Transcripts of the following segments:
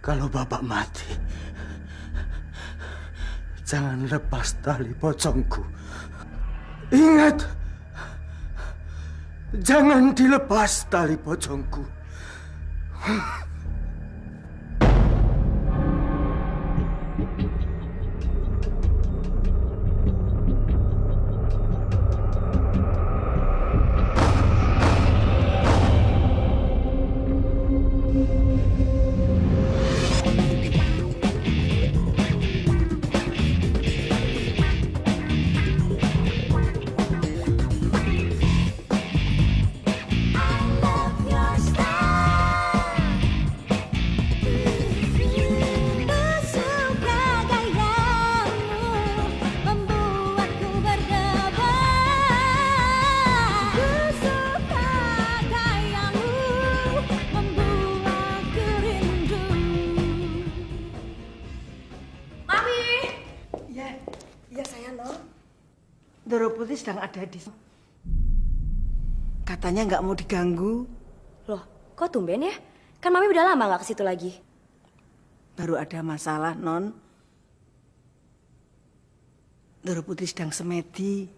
Kalau Bapak mati, jangan lepas tali pocongku. Ingat, jangan dilepas tali pocongku. Doro Putih sedang ada di sini. Katanya nggak mau diganggu. Loh, kok tumben ya? Kan Mami udah lama nggak ke situ lagi. Baru ada masalah, Non. Doro Putih sedang semedi.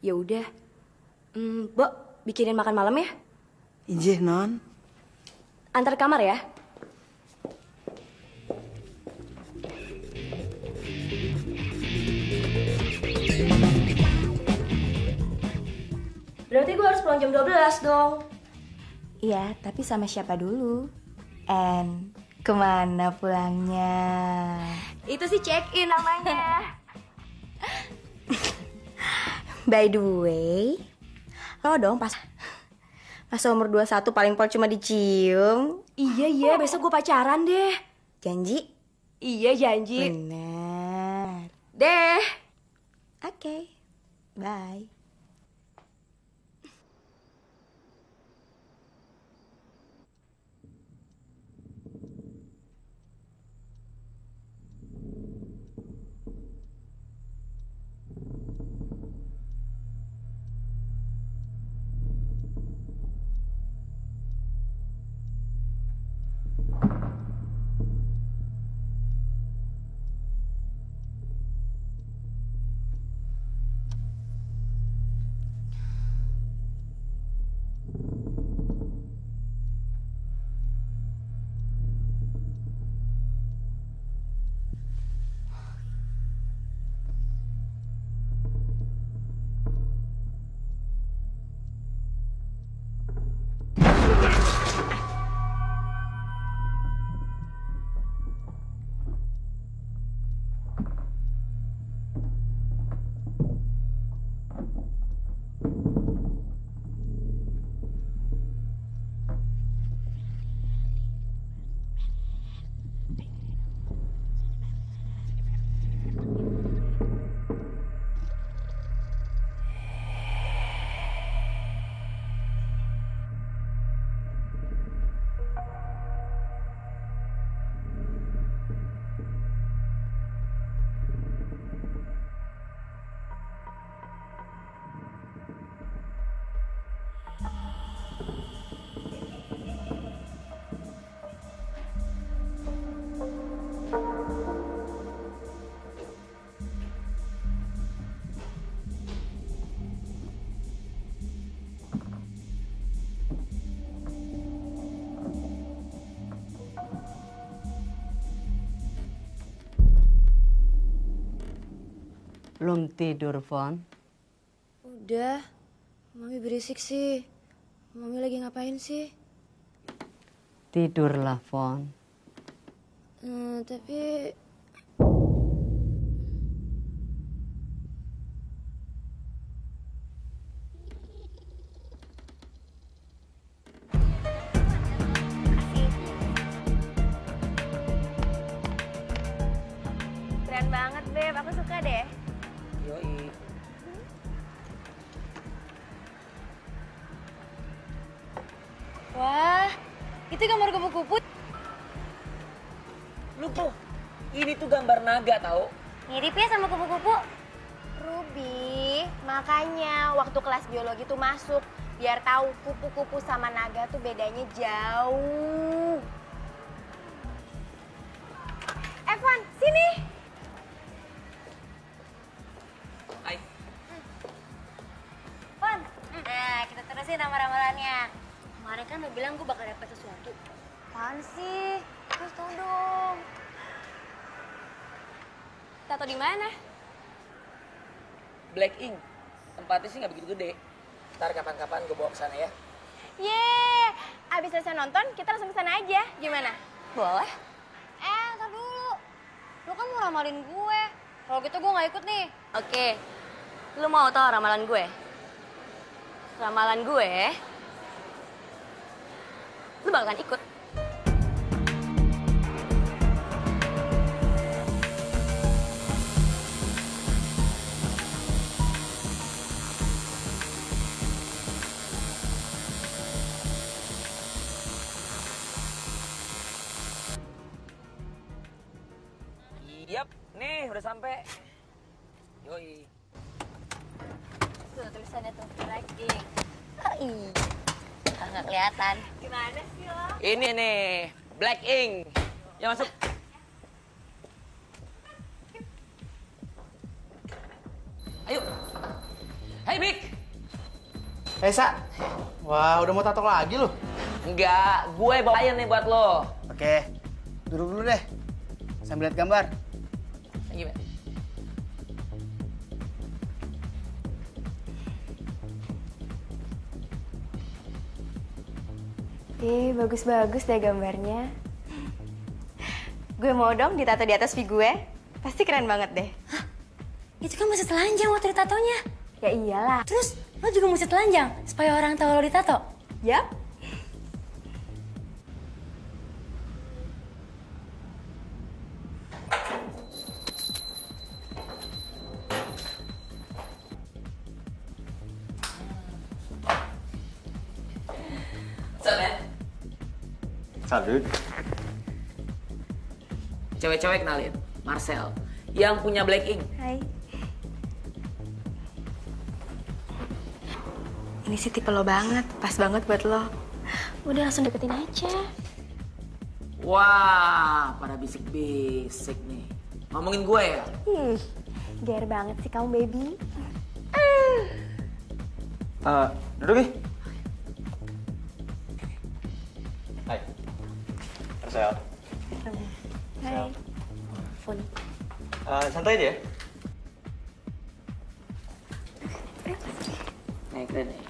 Ya udah. Mbok, bikinin makan malam ya? Injih, Non. Antar kamar ya? Berarti gue harus pulang jam 12 dong. Iya, tapi sama siapa dulu? And kemana pulangnya? Itu sih check-in namanya. By the way, lo dong pas umur 21 paling pol cuma dicium. Iya, besok gue pacaran deh. Janji? Iya, janji. Bener. Deh. Oke, bye. Belum tidur, Fon? Udah. Mami berisik sih. Mami lagi ngapain sih? Tidurlah, Fon. Tapi... Keren banget, Beb. Aku suka deh. Yoi. Wah, itu gambar kupu-kupu. Lupa, ini tuh gambar naga tau. Mirip ya sama kupu-kupu. Ruby, makanya waktu kelas biologi tuh masuk biar tahu kupu-kupu sama naga tuh bedanya jauh. Evan, sini. Hai. Van, nah kita terusin ramalan-ramalannya. Kemarin kan lo bilang gue bakal dapet sesuatu. Apaan sih? Terus tau dong. Tato di mana? Black Ink. Tempatnya sih nggak begitu gede. Ntar kapan-kapan gue bawa ke sana ya. Yeay, abis selesai nonton kita langsung ke sana aja. Gimana? Boleh. Ntar dulu. Lu kan mau ramalin gue. Kalau gitu gue nggak ikut nih. Oke. Lu mau tau ramalan gue? Ramalan gue, lu bakalan ikut. Yap, nih udah sampai. Yoi. Tuh tulisannya tuh, Black Ink. Oh iya, nggak kelihatan. Gimana sih lo? Ini nih, Black Ink. Ya masuk. Ayo. Hai Bik. Hey Sa, wah udah mau tato lagi lu? Enggak, gue bawain nih buat lo. Oke, duduk dulu deh, sambil lihat gambar. Gimana? Bagus-bagus deh gambarnya. Gue mau dong ditato di atas pipi gue. Pasti keren banget deh. Hah? Itu kan mesti telanjang waktu ditatonya. Ya iyalah. Terus lo juga mesti telanjang supaya orang tahu lo ditato. Yap. What's up, man? Salut. Cewek-cewek kenalin, Marcel. Yang punya Black Ink. Hai. Ini sih tipe lo banget, pas banget buat lo. Udah langsung deketin aja. Wah, pada bisik-bisik nih. Ngomongin gue ya? Ger banget sih kamu, baby. Duduk nih. Hai. Marcel. Hai. Phone. Santai aja ya. Nih, keren nih.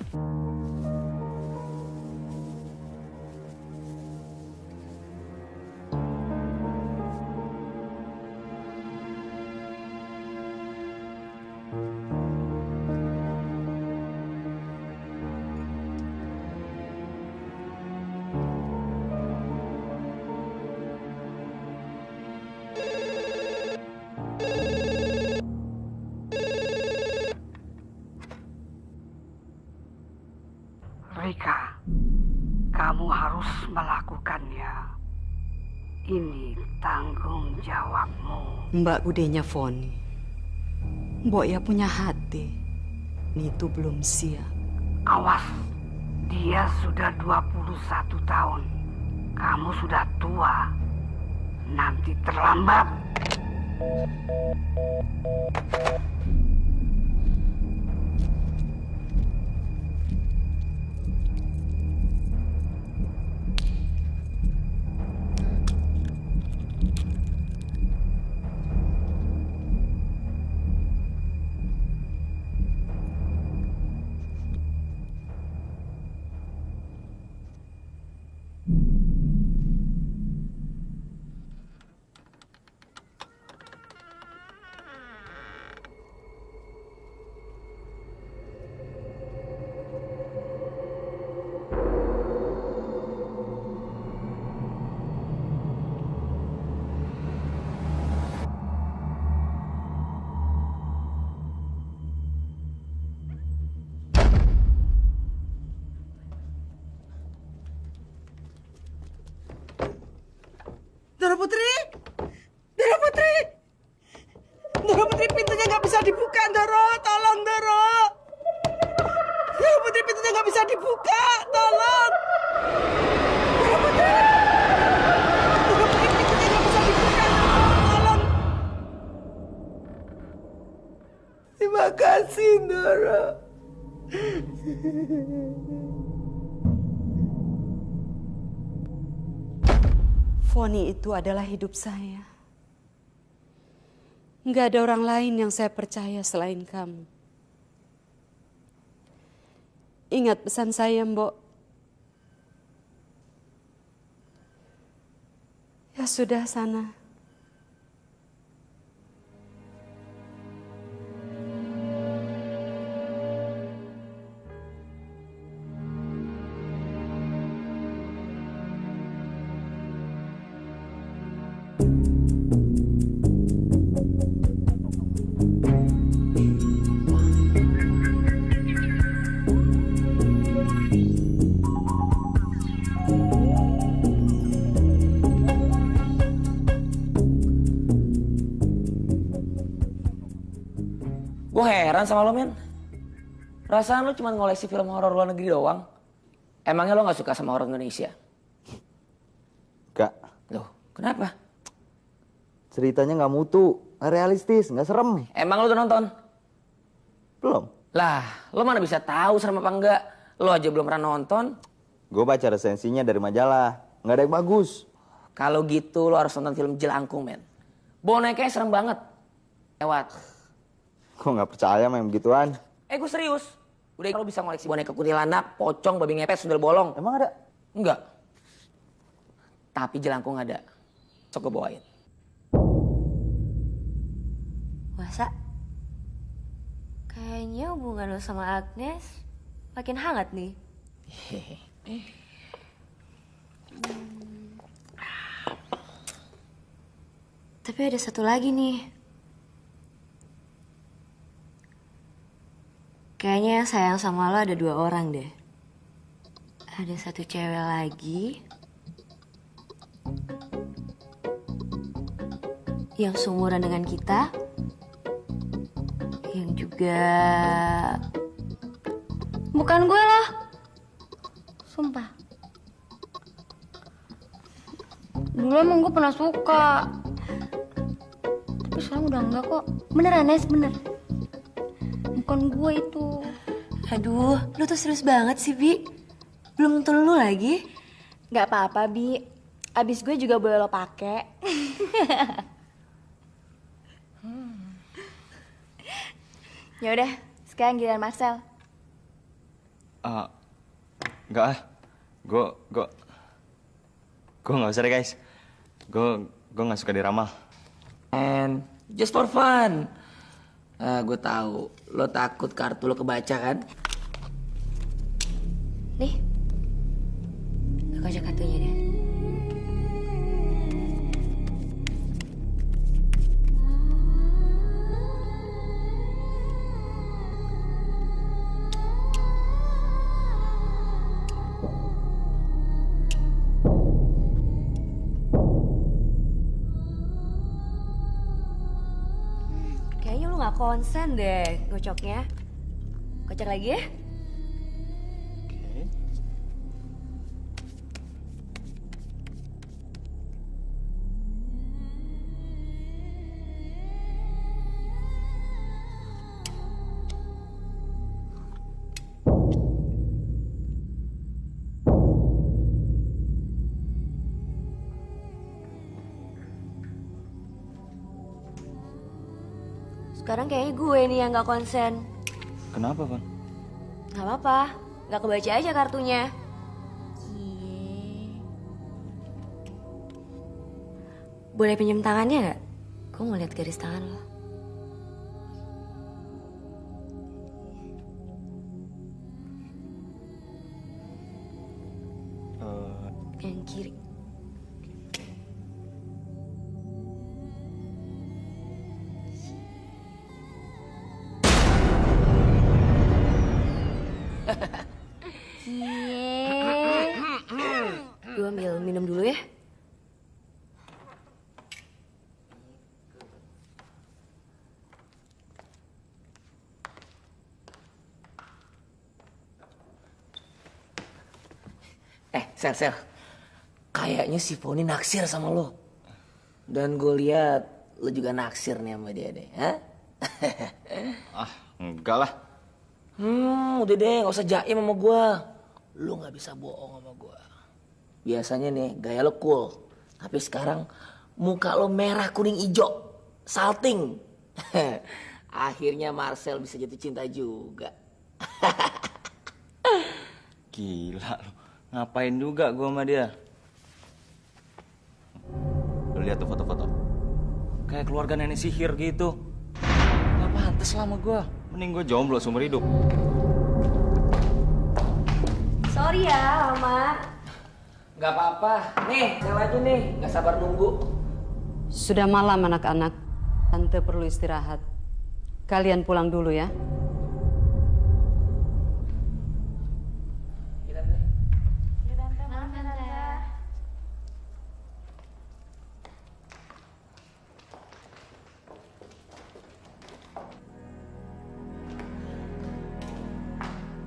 Rika, kamu harus melakukannya. Ini tanggung jawabmu. Mbak budenya Foni. Mbok ya punya hati. Itu belum siap. Awas, dia sudah 21 tahun. Kamu sudah tua. Nanti terlambat. Dora Putri! Dora Putri! Dora Putri, pintunya nggak bisa dibuka, Doro! Tolong, Doro! Dora Putri, pintunya nggak bisa dibuka! Tolong! Dora Putri! Dora Putri, pintunya nggak bisa dibuka! Tolong! Doro. Foni itu adalah hidup saya. Nggak ada orang lain yang saya percaya selain kamu. Ingat pesan saya, Mbok. Ya sudah sana. Gue heran sama lo, men. Perasaan lo cuma ngoleksi film horor luar negeri doang. Emangnya lo gak suka sama horor Indonesia? Gak. Loh, kenapa? Ceritanya nggak mutu, nggak realistis, nggak serem. Emang lo udah nonton? Belum. Lah, lo mana bisa tahu serem apa enggak? Lo aja belum pernah nonton. Gue baca resensinya dari majalah, nggak ada yang bagus. Kalau gitu lo harus nonton film Jelangkung, men. Bonekanya serem banget. Lewat. Gue nggak percaya main begituan. Gue serius. Udah lo bisa ngoleksi boneka kuntilanak, pocong, babi ngepet, sundel bolong. Emang ada? Enggak. Tapi Jelangkung ada. Sok gue bawain. Masa? Kayaknya hubungan lo sama Agnes makin hangat nih. Tapi ada satu lagi nih. Kayaknya yang sayang sama lo ada 2 orang deh. Ada satu cewek lagi yang seumuran dengan kita, yang juga bukan gue loh. Sumpah. Dulu emang gue pernah suka, tapi sekarang udah enggak kok. Beneran, Nes, bener. Bukan gue itu. Aduh, lu tuh serius banget sih, Bi. Belum tentu lu lagi. Gak apa-apa, Bi. Abis gue juga boleh lo pake. Ya udah, sekarang giliran Marcel. Enggak ah. Gue nggak usah deh guys. Gue nggak suka diramal. And just for fun. Gue tahu lo takut kartu lo kebaca kan? Nih, gue kocok kartunya deh. Kayaknya lu gak konsen deh ngocoknya. Kocok lagi ya? Sekarang kayaknya gue nih yang gak konsen. Kenapa, Van? Gak apa-apa, gak kebaca aja kartunya. Boleh pinjam tangannya gak? Gue mau lihat garis tangan lo. Yang kiri. Gue ambil minum dulu ya. Sel. Kayaknya si Foni naksir sama lo. Dan gue lihat lo juga naksir nih sama dia deh. Hah? Enggak lah. Udah deh, gak usah jaim sama gue. Lu gak bisa bohong sama gue. Biasanya nih, gaya lo cool. Tapi sekarang, muka lo merah, kuning, ijo. Salting. Akhirnya Marcel bisa jatuh cinta juga. Gila lu. Ngapain juga gue sama dia? Lu lihat tuh foto-foto. Kayak keluarga nenek sihir gitu. Gak pantas lah sama gue. Mending gue jomblo seumur hidup. Sorry ya, Mama. Gak apa-apa. Nih, sel aja nih. Gak sabar nunggu. Sudah malam anak-anak. Tante perlu istirahat. Kalian pulang dulu ya.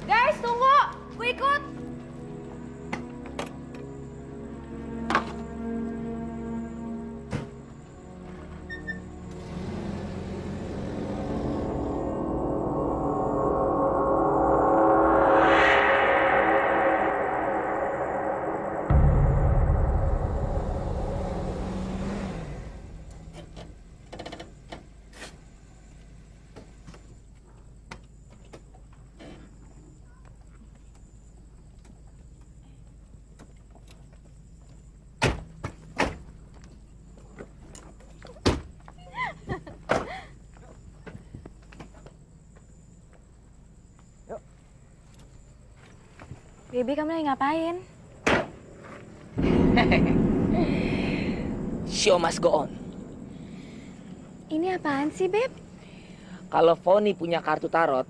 Guys, tunggu. Gue ikut. Baby, kamu lagi ngapain? Show must go on. Ini apaan sih, Beb? Kalau Foni punya kartu tarot,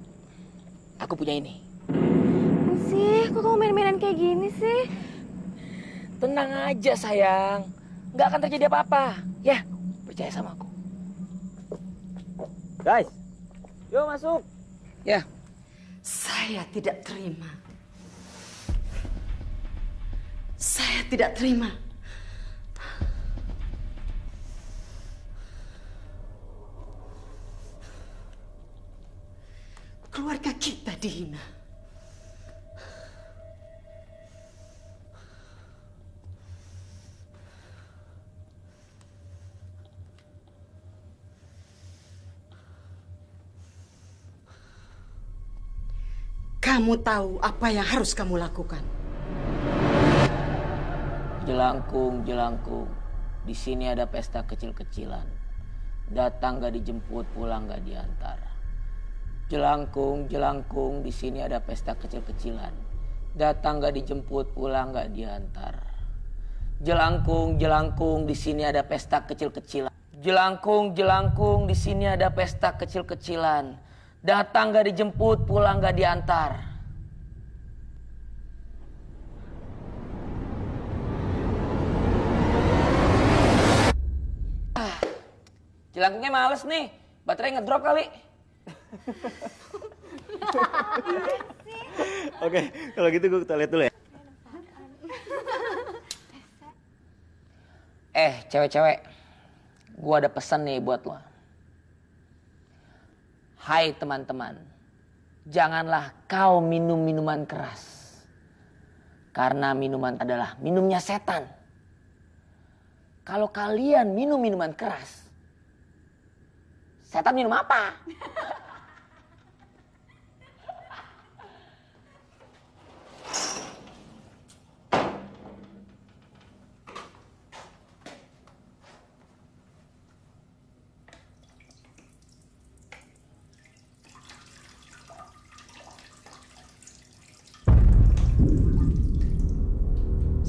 aku punya ini. Sih, kok kamu main-mainan kayak gini sih? Tenang aja sayang, nggak akan terjadi apa-apa. Ya, percaya sama aku. Guys, yuk masuk. Ya. Saya tidak terima. Saya tidak terima. Keluarga kita dihina. Kamu tahu apa yang harus kamu lakukan? Jelangkung, jelangkung. Di sini ada pesta kecil-kecilan. Datang gak dijemput, pulang gak diantar. Jelangkung, jelangkung. Di sini ada pesta kecil-kecilan. Datang gak dijemput, pulang gak diantar. Jelangkung, jelangkung. Di sini ada pesta kecil-kecilan. Jelangkung, jelangkung. Di sini ada pesta kecil-kecilan. Datang gak dijemput, pulang gak diantar. Jelangkungnya males nih, baterai ngedrop kali. Oke, kalau gitu gue ke toilet dulu ya. Cewek-cewek, gue ada pesan nih buat lo. Hai teman-teman, janganlah kau minum minuman keras. Karena minuman adalah minumnya setan. Kalau kalian minum minuman keras, setan minum apa?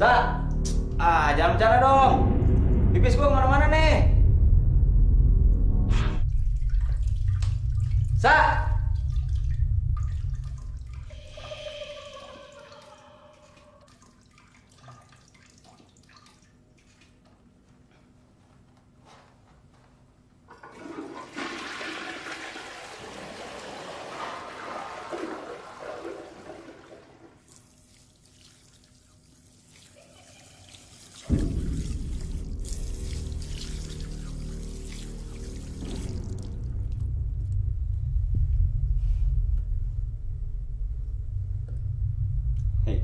Sa, jangan bercanda dong. Pipis gua kemana-mana nih. Sa. Hei.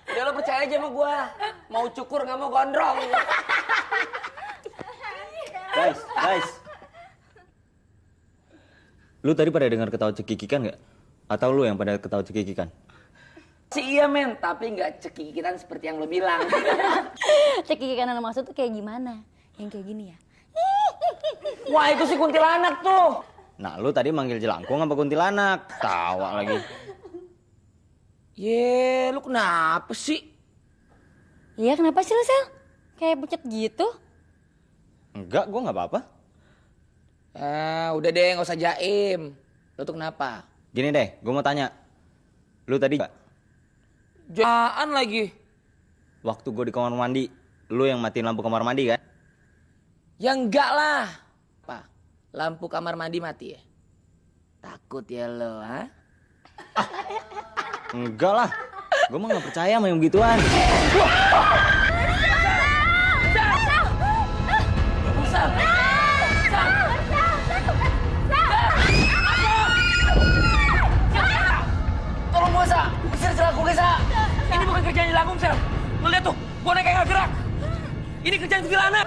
Udah lo percaya aja sama gua. Mau cukur nggak mau gondrong. Guys. Lu tadi pada dengar ketawa cekikikan nggak? Atau lu yang pada ketawa cekikikan? Iya men, tapi nggak cekikikan seperti yang lo bilang. Cekikikan yang maksud tuh kayak gimana? Yang kayak gini ya? Wah itu si kuntilanak tuh. Nah, lu tadi manggil jelangkung apa kuntilanak? Tawa lagi. Ye, lu kenapa sih? Iya kenapa sih lu Sel? Kayak pucet gitu? Enggak, gua nggak apa-apa. Udah deh, nggak usah jaim. Lu tuh kenapa? Gini deh, gua mau tanya. Lu tadi nggak? Jaan lagi. Waktu gua di kamar mandi, lu yang matiin lampu kamar mandi kan? Ya enggak lah. Apa? Lampu kamar mandi mati ya? Takut ya lo, ha? Enggak lah. Gua mah nggak percaya sama yang begituan. Tolong gua, Sa. Usir jelangkung, Sa. Ini bukan kerjaan jelangkung, Sel. Lu lihat tuh, boneka kayak nggak gerak. Ini kerjaan kuntilanak.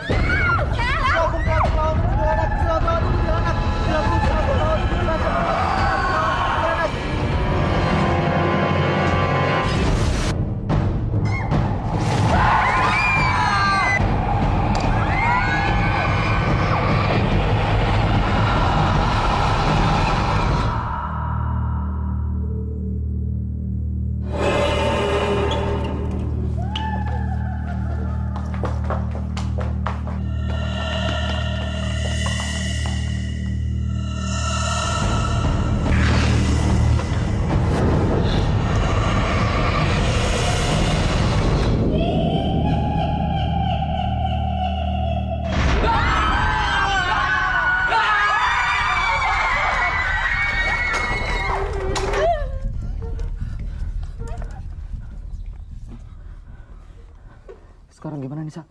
Sekarang gimana nih, Sa?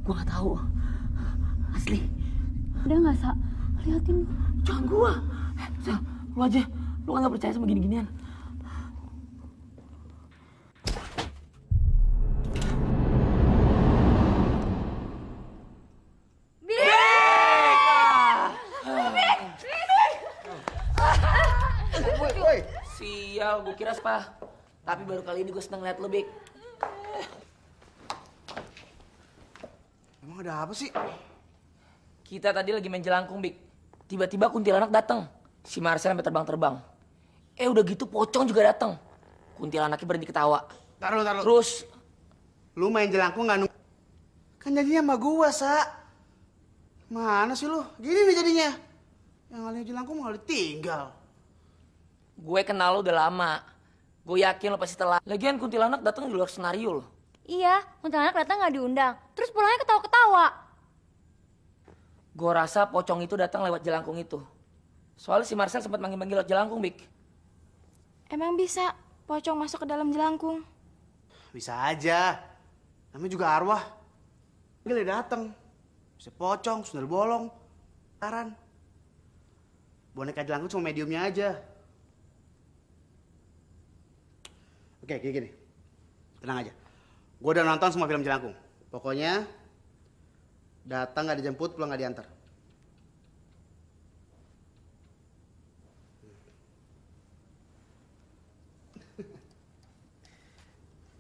Gua nggak tahu. Asli. Udah nggak Sa? Liatin. Jangan gua. Sel, lu aja. Lu kan nggak percaya sama gini-ginian. Sial, gue kira spa. Tapi baru kali ini gue seneng liat lu, Bik. Emang ada apa sih? Kita tadi lagi main jelangkung, Bik. Tiba-tiba kuntilanak datang. Si Marcel sampai terbang-terbang. Udah gitu pocong juga datang. Kuntilanaknya berhenti ketawa. Taruh. Terus, Lu main jelangkung nggak nunggu? Kan jadinya sama gua, Sa. Mana sih lu? Gini nih jadinya. Yang ngalihin jelangkung malah ditinggal. gue kenal lo udah lama. Gue yakin lo pasti telat. Lagian kuntilanak datang di luar senario lo. Iya, kuntilanak datang nggak diundang. Terus pulangnya ketawa-ketawa. Gue rasa pocong itu datang lewat jelangkung itu. Soalnya si Marcel sempat manggil-manggil lewat jelangkung, Bik. Emang bisa pocong masuk ke dalam jelangkung? Bisa aja. Namanya juga arwah. Gila datang. Bisa pocong, sundel bolong, taran. Boneka jelangkung cuma mediumnya aja. Oke, gini. Tenang aja. Gue udah nonton semua film jelangkung. Pokoknya datang nggak dijemput, pulang nggak diantar.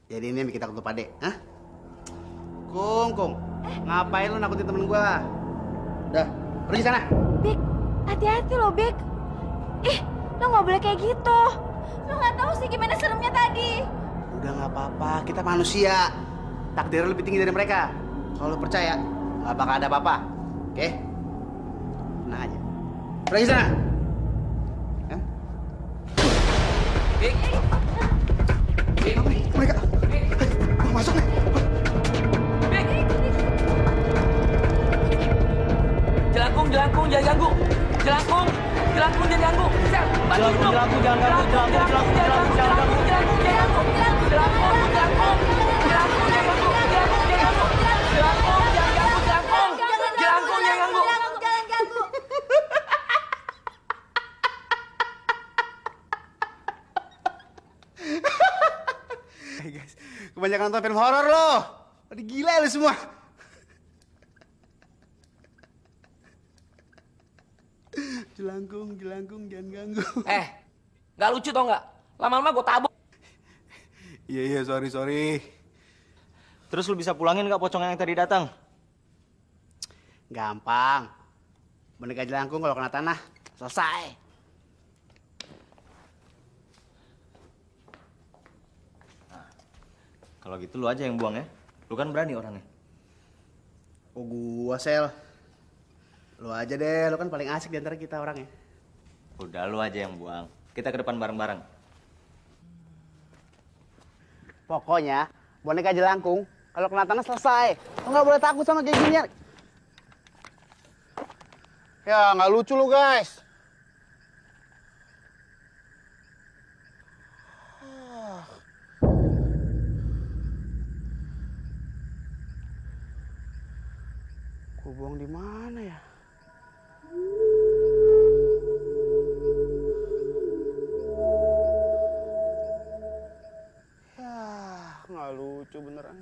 Jadi ini yang bikin takut lu pade, hah? Kung, ngapain lu nakutin temen gua? Udah, pergi sana. Bik, hati-hati loh, Bik. Ih, lo nggak boleh kayak gitu. Lo nggak tahu sih gimana seremnya tadi. Udah nggak apa-apa, kita manusia. Takdir lebih tinggi dari mereka. Kalau lu percaya, nggak bakal ada apa-apa. Oke? Tenang aja. Pergi sana. Kan? Bik. Mereka. Masuk nih. Jelangkung, jangan ganggu. Jelangkung. Jelangkung jangan ganggu. Sel, bantu dong. Jelangkung jangan ganggu. Jelangkung jangan ganggu. Hey guys, kebanyakan nonton film horor loh. Pada gila lu semua. Jelangkung jangan ganggu. Nggak lucu tau nggak? Lama-lama gue tabok. Iya, sorry. Terus lu bisa pulangin nggak pocong yang tadi datang? Gampang. Boneka jelangkung kalau kena tanah, selesai. Kalau gitu lu aja yang buang ya. Lu kan berani orangnya. Oh gua, Sel. Lu aja deh, lu kan paling asik di antara kita orangnya. Udah lu aja yang buang. Kita ke depan bareng-bareng. Pokoknya, boneka jelangkung, kalau kena tanah selesai. Lu nggak boleh takut sama kayak ginian. Ya, nggak lucu lu guys. Gua buang di mana ya? Nggak lucu beneran.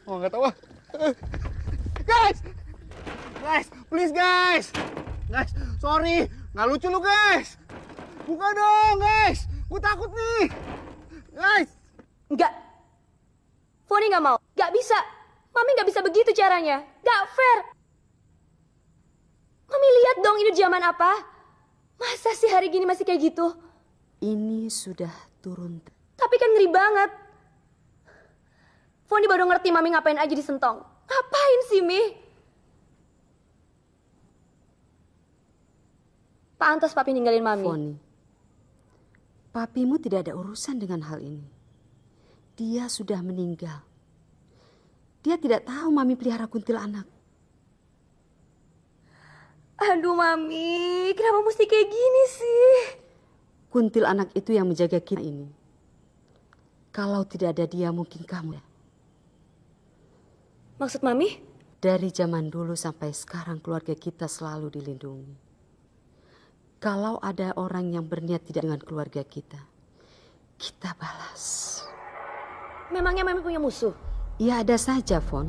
Oh nggak tahu. Guys, please guys, sorry. Nggak lucu lu guys. Buka dong guys. Gue takut nih. Guys. Enggak. Foni nggak mau. Nggak bisa. Mami nggak bisa begitu caranya. Nggak fair. Mami lihat dong ini zaman apa. Masa sih hari gini masih kayak gitu? Ini sudah turun. Tapi kan ngeri banget. Foni baru ngerti Mami ngapain aja disentong. Ngapain sih, Mi? Pantas Papi ninggalin Mami. Foni, papimu tidak ada urusan dengan hal ini. Dia sudah meninggal. Dia tidak tahu Mami pelihara kuntilanak. Aduh, Mami. Kenapa mesti kayak gini sih? Kuntilanak itu yang menjaga kita ini. Kalau tidak ada dia, mungkin kamu. Maksud Mami? Dari zaman dulu sampai sekarang keluarga kita selalu dilindungi. Kalau ada orang yang berniat tidak dengan keluarga kita balas. Memangnya Mami punya musuh? Ya ada saja, Fon.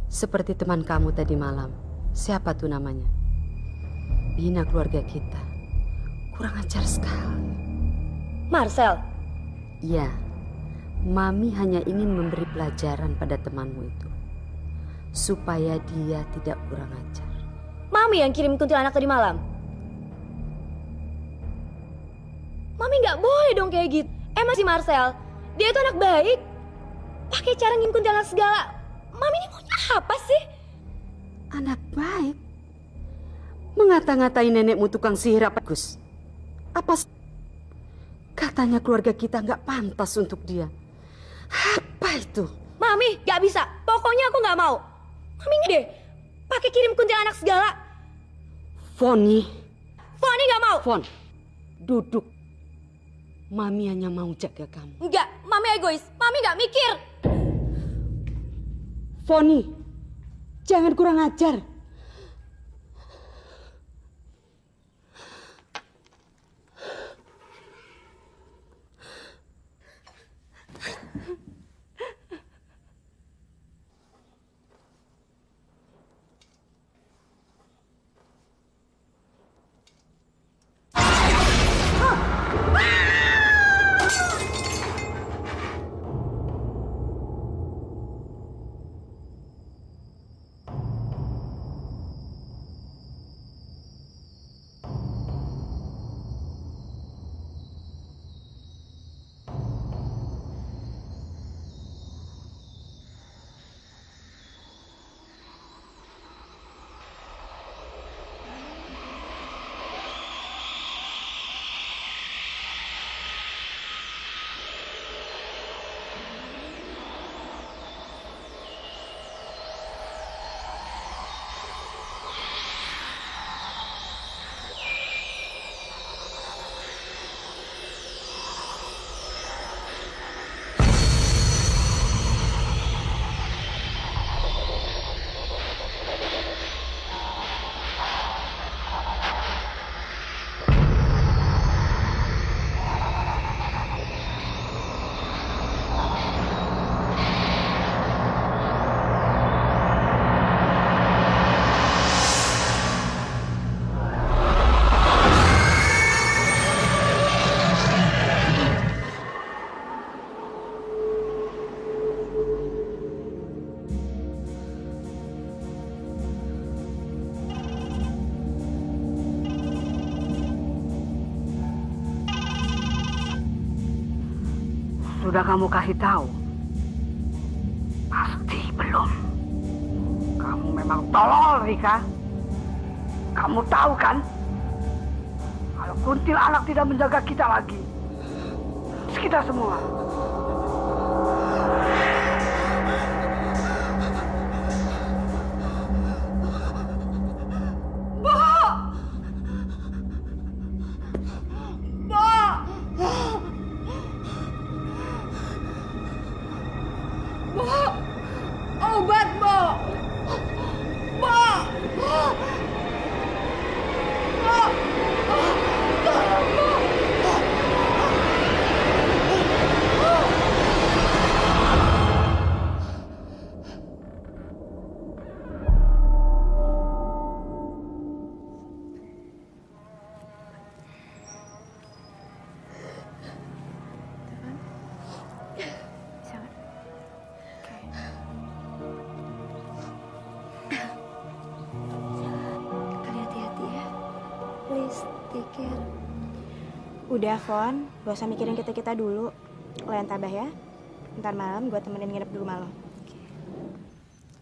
Seperti teman kamu tadi malam. Siapa tuh namanya? Hina keluarga kita. Kurang ajar sekali. Marcel? Ya, Mami hanya ingin memberi pelajaran pada temanmu itu. Supaya dia tidak kurang ajar. Mami yang kirim kuntilanak tadi malam? Mami nggak boleh dong kayak gitu. Si Marcel, dia itu anak baik. Pakai cara ngirim kuntilanak segala. Mami ini maunya apa sih? Anak baik? Mengata-ngatain nenekmu tukang sihir apa, Gus? Apa? Katanya keluarga kita nggak pantas untuk dia. Apa itu? Mami, nggak bisa. Pokoknya aku nggak mau. Mami deh, pakai kirim kuntilanak segala. Foni nggak mau. Fon, duduk. Mami hanya mau jaga kamu. Enggak, Mami egois. Mami nggak mikir. Foni, jangan kurang ajar. Sudah kamu kasih tahu? Pasti belum. Kamu memang tolol, Rika. Kamu tahu kan? Kalau kuntilanak tidak menjaga kita lagi, kita semua. Obat, Bo! Bo! Hati-hati ya. Please, take care. Udah, Fon. Gak usah mikirin kita-kita dulu. Lo yang tabah ya. Ntar malam gue temenin nginep di rumah lo.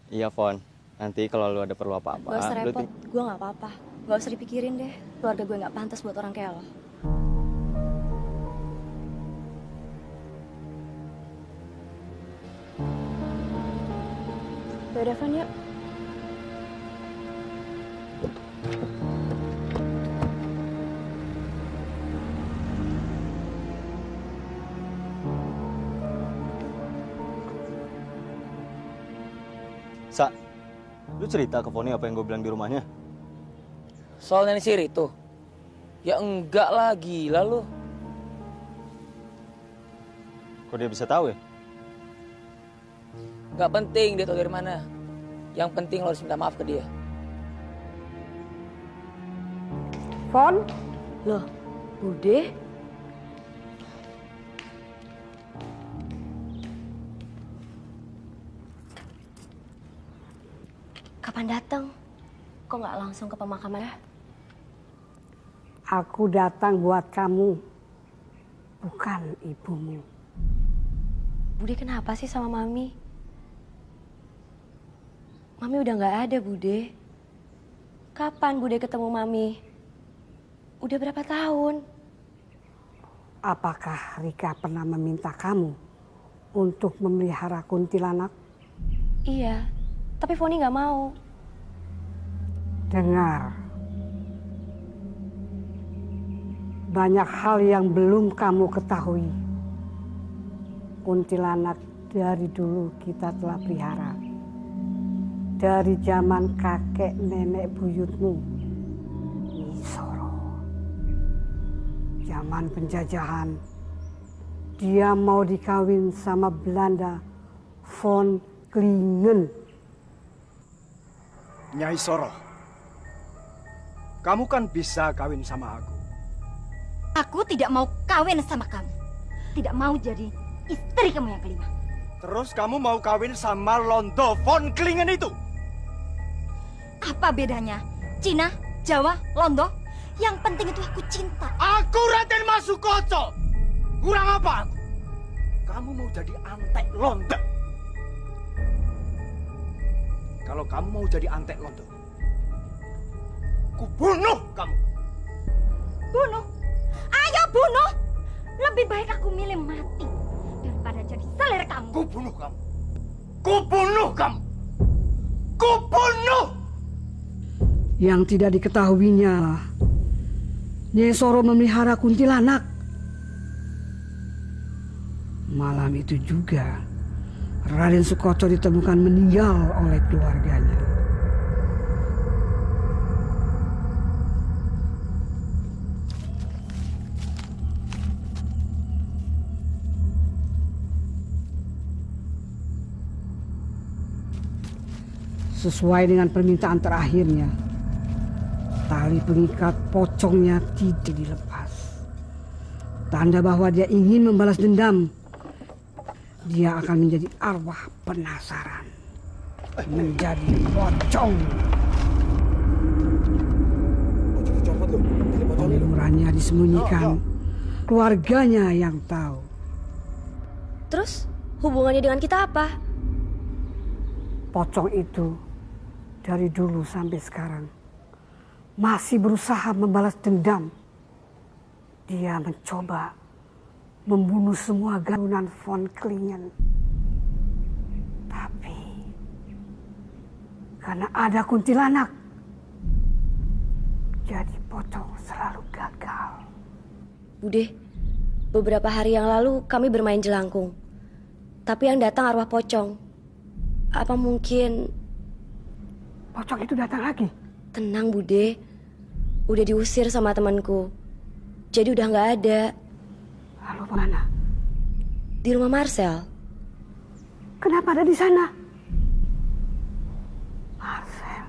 Iya, Fon. Nanti kalau lu ada perlu apa-apa, Gak usah lu repot, gue gak apa-apa. Gak usah dipikirin deh. Keluarga gue gak pantas buat orang kayak lo. Yaudah, Fon, yuk. Sa, lu cerita ke Foni apa yang gue bilang di rumahnya? Soal nenek sihir itu? Ya enggak lah, gila lu. Kok dia bisa tahu ya? Nggak penting dia tahu dari mana. Yang penting lo harus minta maaf ke dia. Fon? Loh, Bude? Kapan datang? Kok nggak langsung ke pemakaman ya? Aku datang buat kamu, bukan ibumu. Bude kenapa sih sama Mami? Mami udah nggak ada, Bude. Kapan Bude ketemu Mami? Udah berapa tahun? Apakah Rika pernah meminta kamu untuk memelihara kuntilanak? Iya, tapi Foni nggak mau. Dengar. Banyak hal yang belum kamu ketahui. Kuntilanak dari dulu kita telah pelihara. Dari zaman kakek nenek buyutmu, Nyi Soro. Zaman penjajahan, dia mau dikawin sama Belanda, Von Klingen. Nyai Soro, kamu kan bisa kawin sama aku. Aku tidak mau kawin sama kamu. Tidak mau jadi istri kamu yang kelima. Terus kamu mau kawin sama Londo Von Klingen itu? Apa bedanya? Cina, Jawa, Londo? Yang penting itu aku cinta. Aku Raden Masukoco. Kurang apa aku? Kamu mau jadi antek Londo. Kalau kamu mau jadi antek Londo, ku bunuh kamu. Bunuh? Ayo bunuh! Lebih baik aku milih mati daripada jadi selir kamu. Ku bunuh kamu. Ku bunuh kamu. Ku bunuh! Yang tidak diketahuinya, Nyai Soro memelihara kuntilanak. Malam itu juga, Raden Sukoco ditemukan meninggal oleh keluarganya. Sesuai dengan permintaan terakhirnya, tali pengikat pocongnya tidak dilepas. Tanda bahwa dia ingin membalas dendam. Dia akan menjadi arwah penasaran. Menjadi pocong. Kuburannya disembunyikan. Keluarganya yang tahu. Terus hubungannya dengan kita apa? Pocong itu dari dulu sampai sekarang masih berusaha membalas dendam. Dia mencoba membunuh semua garunan von Klingen. Tapi karena ada kuntilanak, jadi pocong selalu gagal. Bude, beberapa hari yang lalu kami bermain jelangkung. Tapi yang datang arwah pocong. Apa mungkin pocong itu datang lagi? Tenang, Bude. Udah diusir sama temanku. Jadi udah nggak ada. Lalu mana? Di rumah Marcel. Kenapa ada di sana? Marcel.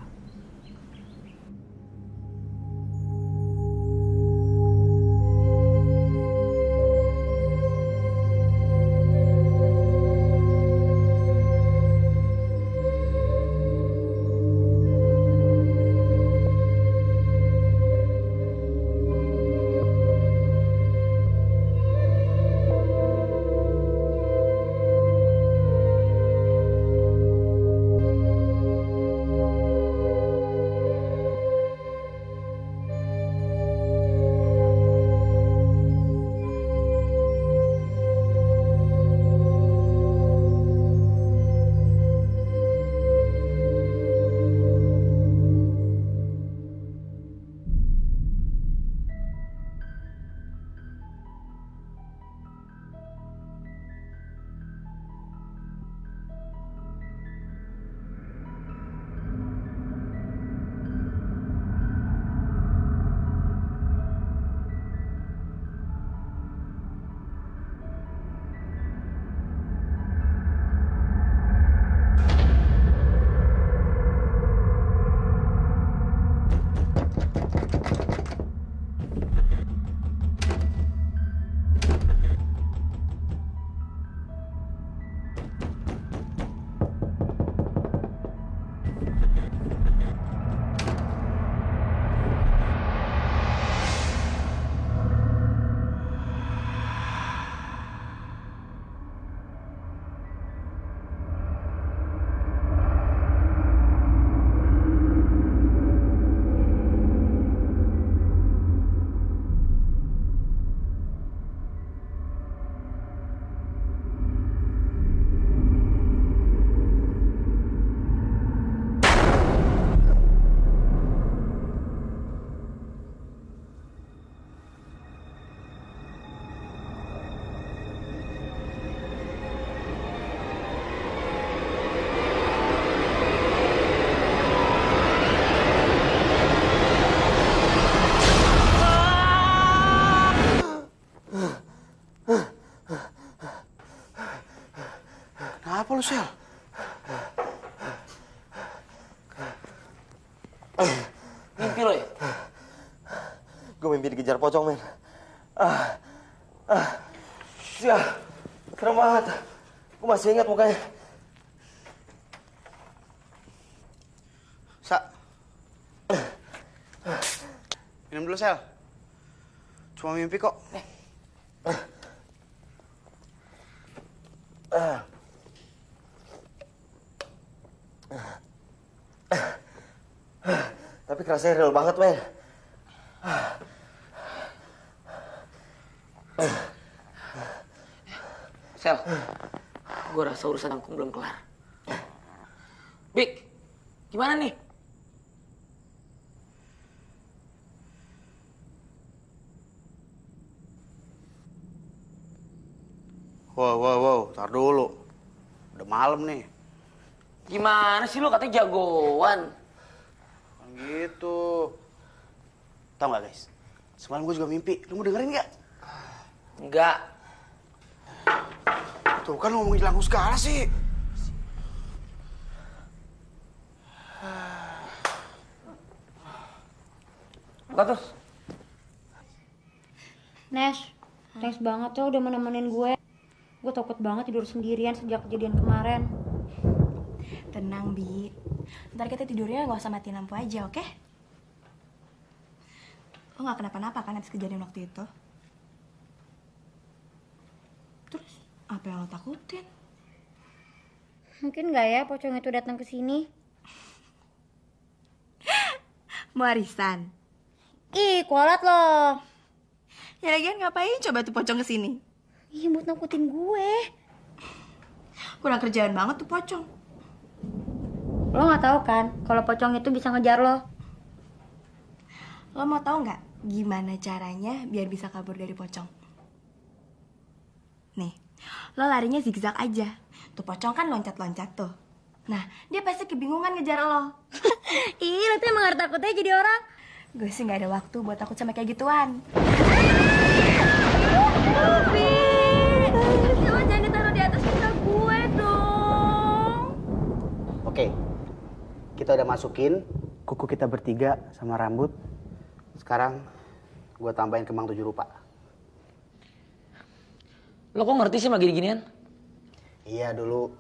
Kenapa lu, Sel? Mimpi lo ya? Gue mimpi dikejar pocong, men. Serem banget. Gue masih ingat mukanya. Minum dulu, Sel. Cuma mimpi kok. Tapi kerasanya real banget, men. Sel, gue rasa urusan Angkung belum kelar. Bik, gimana nih? Wow, tar dulu. Udah malam nih. Gimana sih lo katanya jagoan? Gitu. Tahu nggak, guys? Semalam gue juga mimpi. Lu mau dengerin nggak? Enggak. Tuh kan ngomongin jelangkung segala sih. Apa tuh? Nes, thanks banget ya udah menemenin gue. Gue takut banget tidur sendirian sejak kejadian kemarin. Tenang, Bi. Ntar kita tidurnya nggak usah matiin lampu aja, oke? Lo nggak kenapa-napa kan habis kejadian waktu itu? Terus, Apa yang lo takutin? Mungkin nggak ya pocong itu datang ke sini? Mau arisan? Ih, kualat loh. Ya lagian ngapain coba tuh pocong kesini? Ih, buat nakutin gue. Kurang kerjaan banget tuh pocong. Lo nggak tahu kan kalau pocong itu bisa ngejar lo? Lo mau tahu nggak gimana caranya biar bisa kabur dari pocong? Nih, lo larinya zigzag aja. Tuh pocong kan loncat-loncat tuh. Nah, dia pasti kebingungan ngejar lo. Ih, lo tuh emang harus takutnya jadi orang. Gue sih nggak ada waktu buat takut sama kayak gituan. Tapi, jangan ditaruh di atas muka gue dong. Oke, kita udah masukin kuku kita bertiga sama rambut. Sekarang gue tambahin kembang 7 rupa. Lo kok ngerti sih sama gini-ginian? Iya, dulu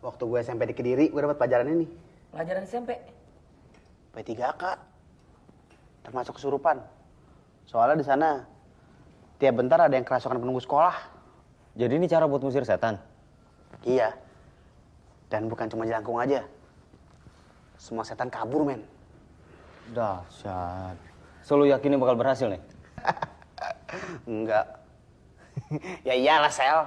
waktu gue SMP di Kediri, gue dapat pelajaran ini. Pelajaran SMP? P3K. Termasuk kesurupan. Soalnya di sana tiap bentar ada yang kerasukan penunggu sekolah. Jadi ini cara buat ngusir setan? Iya. Dan bukan cuma jelangkung aja. Semua setan kabur, men. Dahsyat. So lu yakin ini bakal berhasil nih? Enggak. Ya iyalah, Sel.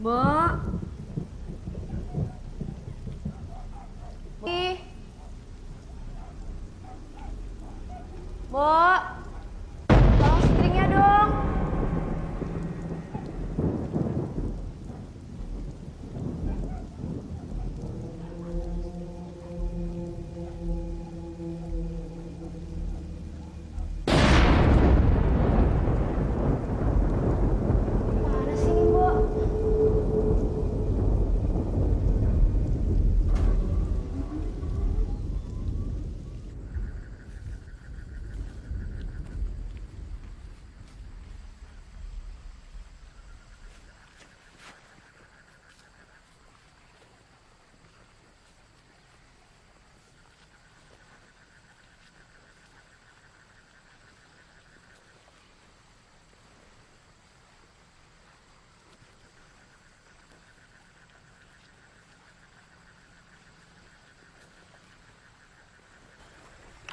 Bo. Ih. Bo. Tolong stringnya dong. Mana sih ini, Bo?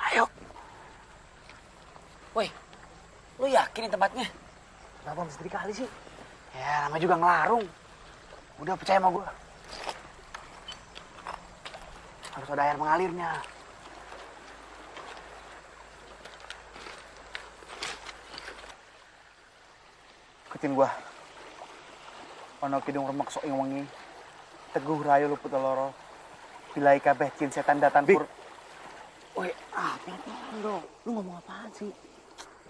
Ayo. Woi, lu yakin ini tempatnya? Kenapa mesti kali sih? Ya, namanya juga ngelarung. Udah percaya sama gue. Harus ada air mengalirnya. Ikutin gue. Ono kidung remek sok ing wengi. Teguh rayu luput loro. Bilai kabeh jin setan datan pur. Woi, pelan-pelan dong. Lu ngomong apaan sih?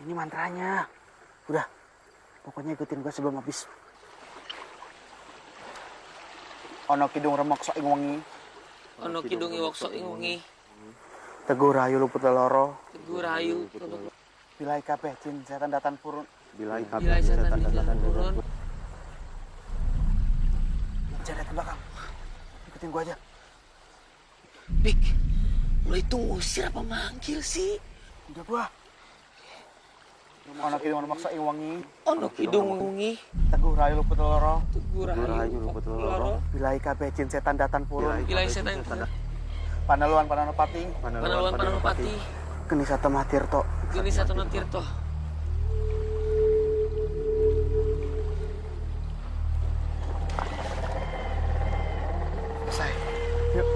Ini mantranya. Udah, pokoknya ikutin gue sebelum habis. Ono kidung remek sok ing wengi. Ono kidung iwak sok ing wengi. Teguh rayu luput loro. Teguh rayu. Bilai kabeh jin setan datan purun. Bilai setan datan purun. Jangan lihat ke belakang. Ikutin gue aja. Bik, lu itu ngusir apa manggil sih? Udah gua. Anak kidung maksa ing wangi. Ono kidung wengi. Teguh rayu luput loro. Teguh rayu luput loro. Bilai kabeh jin setan datan purun. Bilai setan purun. Panaluan Pananopati. Panaluan Pananopati. Geni Satama Tirto. Geni Satama Tirto. Selesai. Yuk.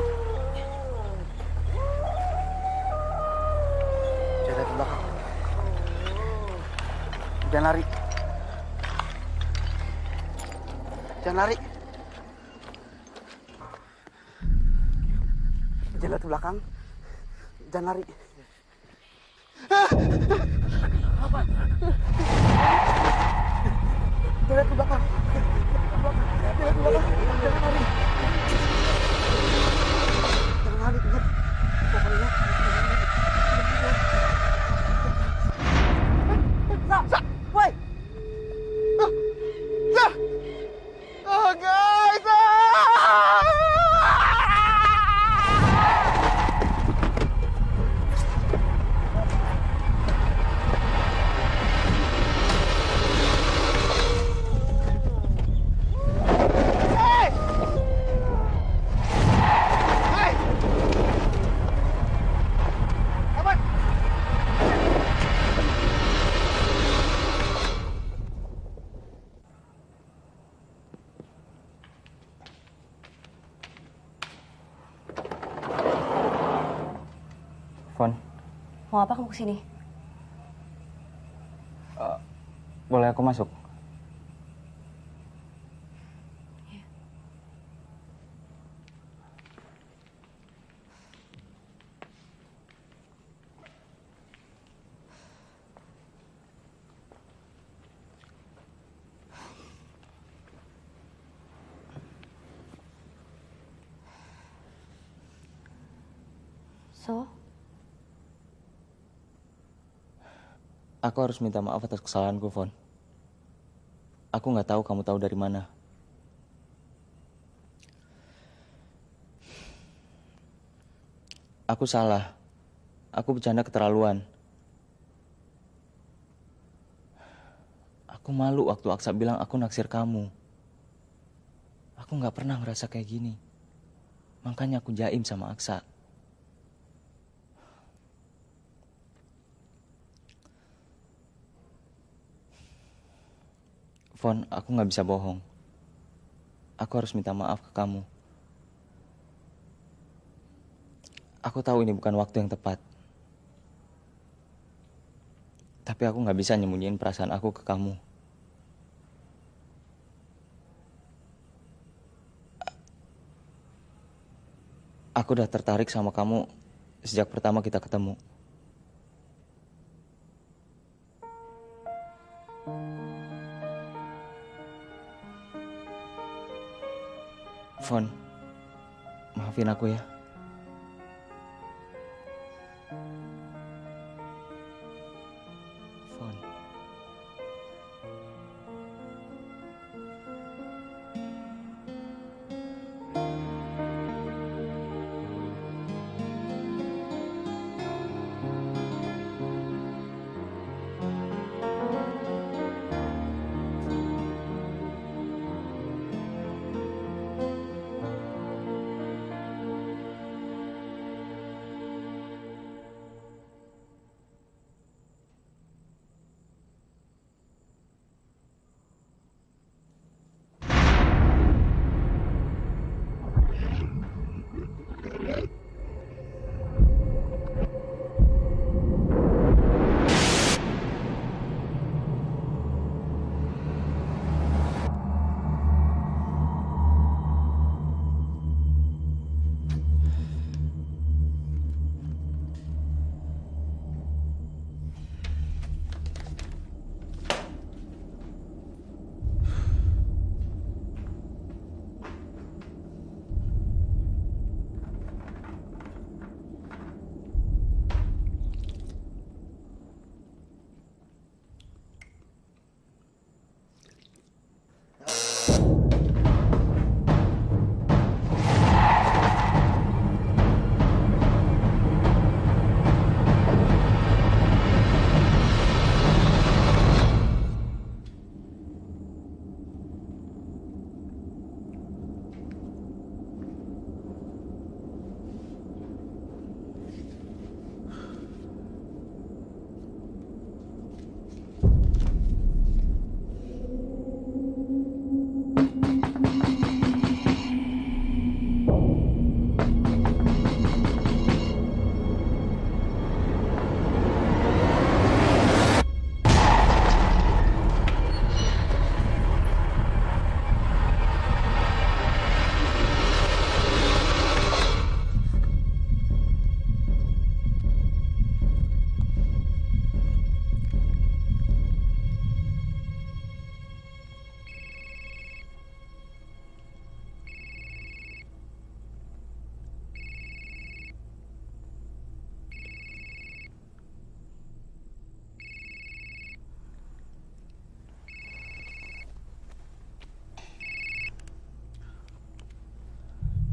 Jalan ke belakang. Jangan lari. Jangan lari. Jalan ke belakang. Jangan lari. Apa? Jalan ke belakang. Jalan ke belakang. Jangan lari. Jangan lari, ingat. Pokoknya. Sa, woi. Sa. Oh, guys. Fon, Mau apa kamu kesini? boleh aku masuk? So? Aku harus minta maaf atas kesalahanku, Fon. Aku nggak tahu kamu tahu dari mana. Aku salah. Aku bercanda keterlaluan. Aku malu waktu Aksa bilang aku naksir kamu. Aku nggak pernah ngerasa kayak gini. Makanya aku jaim sama Aksa. Fon, aku nggak bisa bohong. Aku harus minta maaf ke kamu. Aku tahu ini bukan waktu yang tepat. Tapi aku nggak bisa nyembunyiin perasaan aku ke kamu. Aku udah tertarik sama kamu sejak pertama kita ketemu. Fon, maafin aku ya. Fon.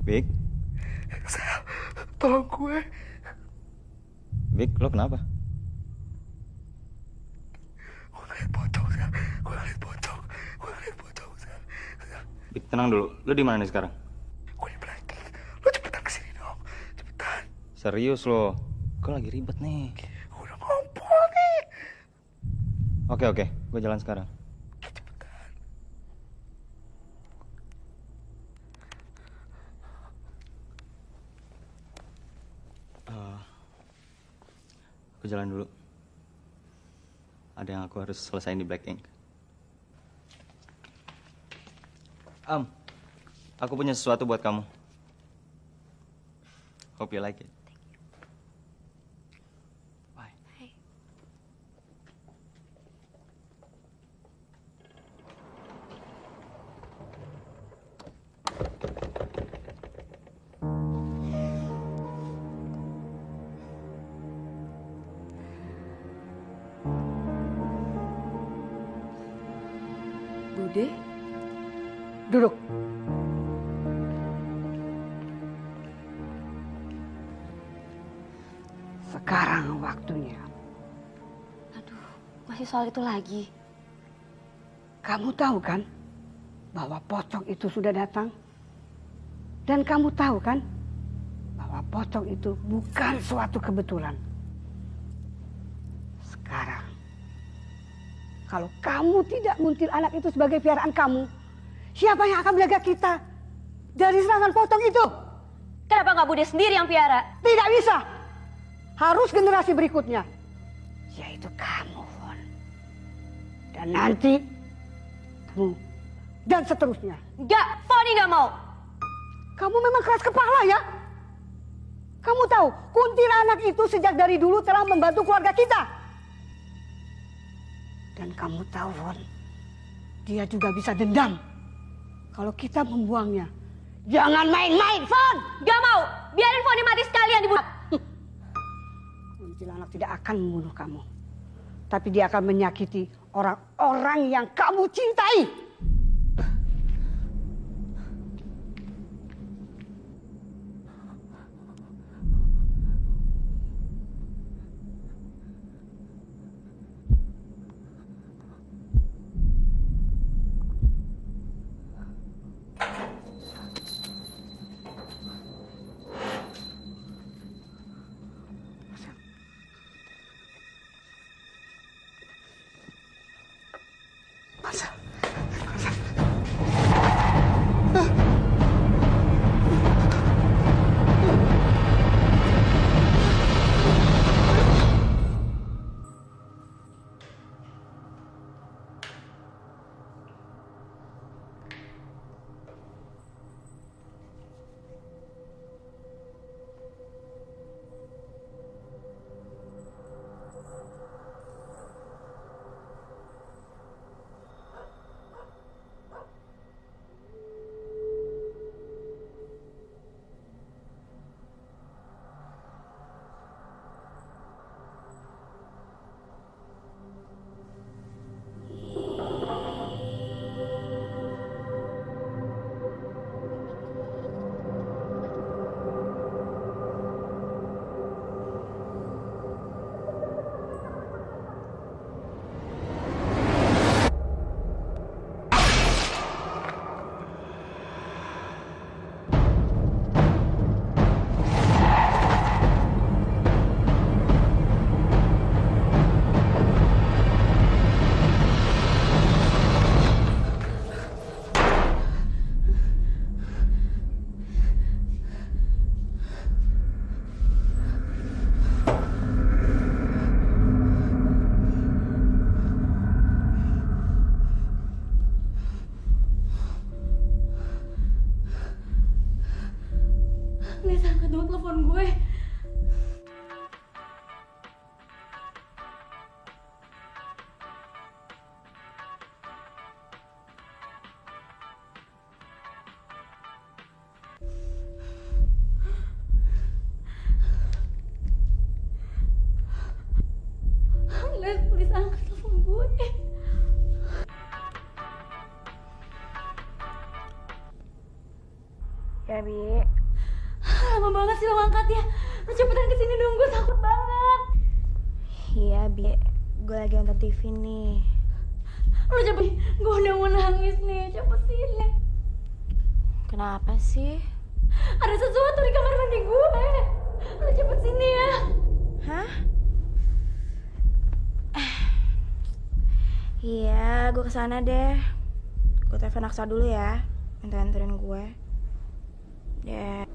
Vic? Sel, tolong gue. Vic, lo kenapa? Gue ngeliat pocong, Sel. Gue ngeliat pocong, Sel. Vic, tenang dulu. Lo di mana nih sekarang? Gue di Blacking. Lo cepetan kesini dong. Cepetan. Serius lo? Gue lagi ribet nih. Gue udah ngompol nih. Oke. Gue jalan sekarang. Aku jalan dulu. Ada yang aku harus selesain di Black Ink. Aku punya sesuatu buat kamu. Hope you like it. Bye. Hey. Bude, Duduk. Sekarang waktunya. Aduh, masih soal itu lagi. Kamu tahu kan bahwa pocong itu sudah datang? Dan kamu tahu kan bahwa pocong itu bukan suatu kebetulan. Sekarang, kalau kamu tidak nguntil anak itu sebagai piaraan kamu, siapa yang akan menjaga kita dari serangan pocong itu? Kenapa nggak Bude sendiri yang piara? Tidak bisa. Harus generasi berikutnya. Yaitu kamu, Von. Dan nanti, kamu. Dan seterusnya. Nggak, Foni nggak mau. Kamu memang keras kepala ya? Kamu tahu, kuntilanak itu sejak dari dulu telah membantu keluarga kita. Dan kamu tahu, Von, dia juga bisa dendam kalau kita membuangnya. Jangan main-main, Von! Nggak mau, biarin Foni mati sekalian dibunuh. Kuntilanak tidak akan membunuh kamu. Tapi dia akan menyakiti orang-orang yang kamu cintai. Please angkat dong telepon gue. Les, please angkat telepon gue. Ya, Bi. ya. Lu cepetan kesini dong, gue takut banget. Iya, Bi. Gue lagi nonton TV nih. Lu cepet, gue udah mau nangis nih. Cepet sini. Kenapa sih? Ada sesuatu di kamar mandi gue. Lu cepet sini ya. Hah? Iya, gue kesana deh. Gue telepon Aksa dulu ya. Minta anterin gue. Deh.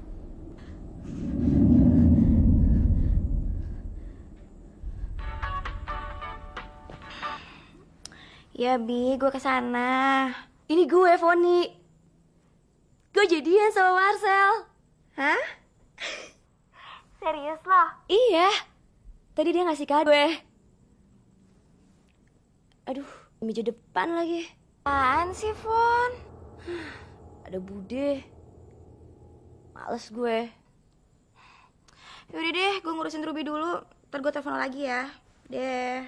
Ya, Bi, gue kesana. Ini gue, Foni. Gue jadian sama Marcel. Hah? Serius loh? Iya. Tadi dia ngasih kado gue. Aduh, meja depan lagi. Apaan sih, Fon? Ada Bude. Males gue. Yaudah deh, gue ngurusin Ruby dulu. Ntar gue telepon lagi ya. Deh.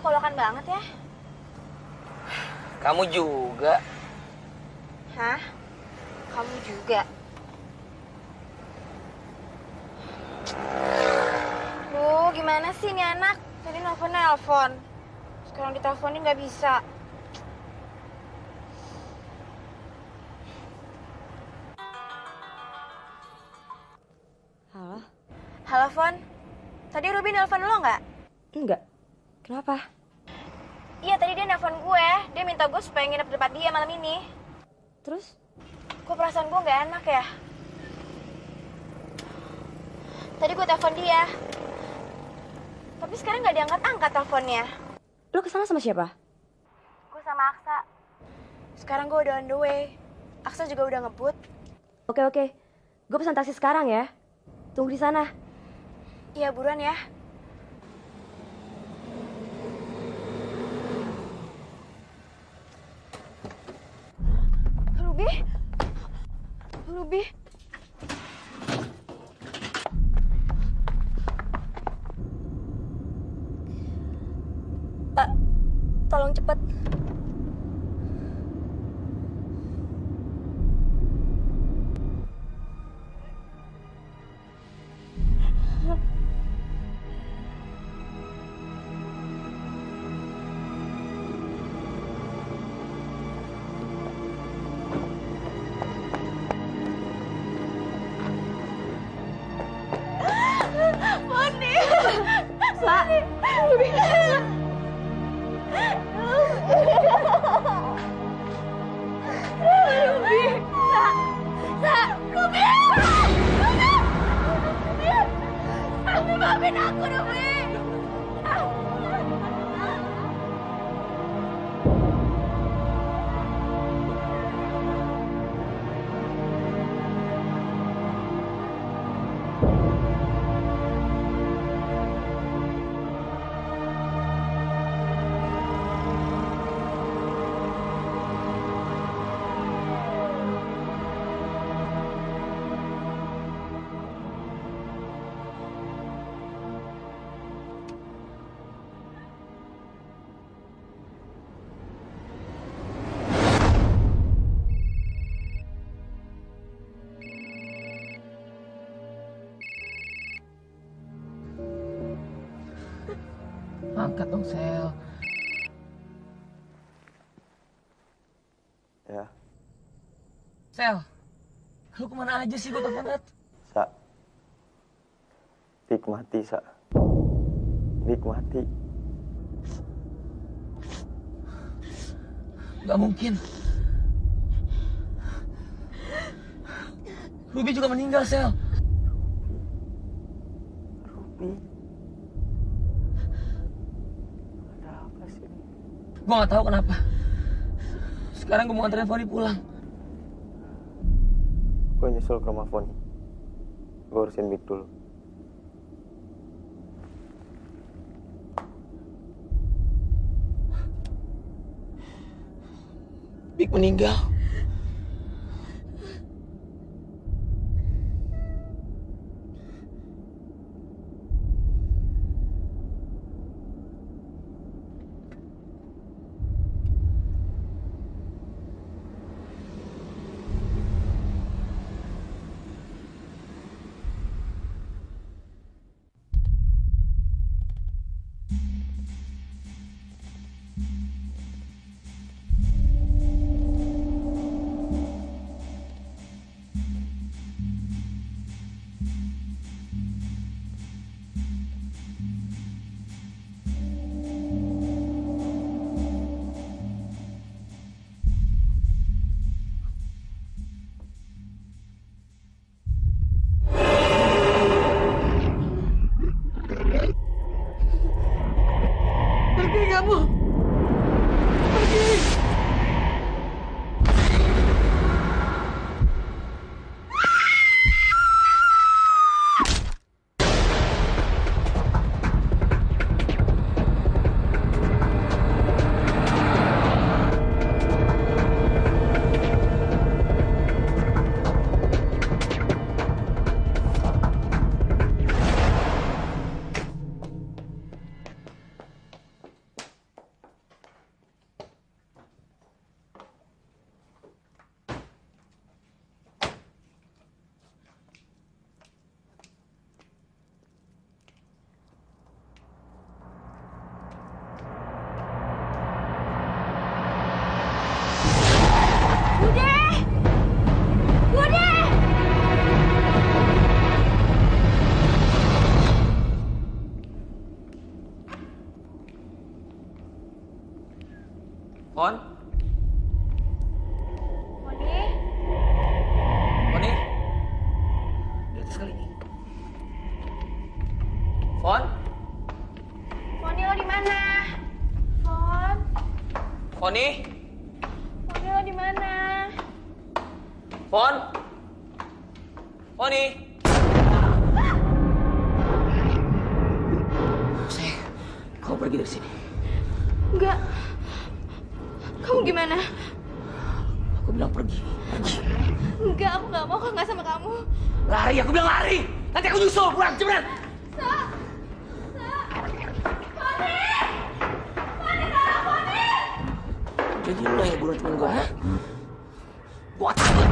Kolokan banget ya. Kamu juga. Hah? Kamu juga? Duh, gimana sih ini anak? Tadi nelfon. Sekarang diteleponin nggak bisa. Halo? Halo, Fon. Tadi Ruby nelfon lo nggak? Enggak. Kenapa? Iya, tadi dia nelfon gue. Dia minta gue supaya nginep di tempat dia malam ini. Terus? Kok perasaan gue nggak enak ya? Tadi gue telepon dia. Tapi sekarang nggak diangkat-angkat teleponnya. Lo kesana sama siapa? Gue sama Aksa. Sekarang gue udah on the way. Aksa juga udah ngebut. Oke. Gue pesan taksi sekarang ya. Tunggu di sana. Iya, buruan ya. Ruby. Tolong cepat. Maafin aku, Ruby. Angkat dong, Sel. Ya. Sel, lu kemana aja sih gue telepon, Rat? Sa. Nikmati, Sa. Nikmati. Gak mungkin. Ruby juga meninggal, Sel. Ruby. Ada apa sih? Gue gak tahu kenapa. Sekarang gue mau nganterin Foni pulang. Gue nyusul ke rumah Foni. Gue urusin Mik dulu. Mik meninggal. Pergi kamu. Pergi. Fon? Foni? Foni? Di atas kali. Fon? Foni lo di mana? Fon? Foni? Foni lo di mana? Fon? Foni? Sayang, kamu pergi dari sini. Enggak. Kamu gimana? Aku bilang pergi. Pergi. Enggak, aku nggak mau nggak sama kamu. Lari, aku bilang lari. Nanti aku nyusul, pulang, cepetan. Foni! Foni, tolong Foni! Jadi lu yang bunuh temen gue, ha? Gua takut.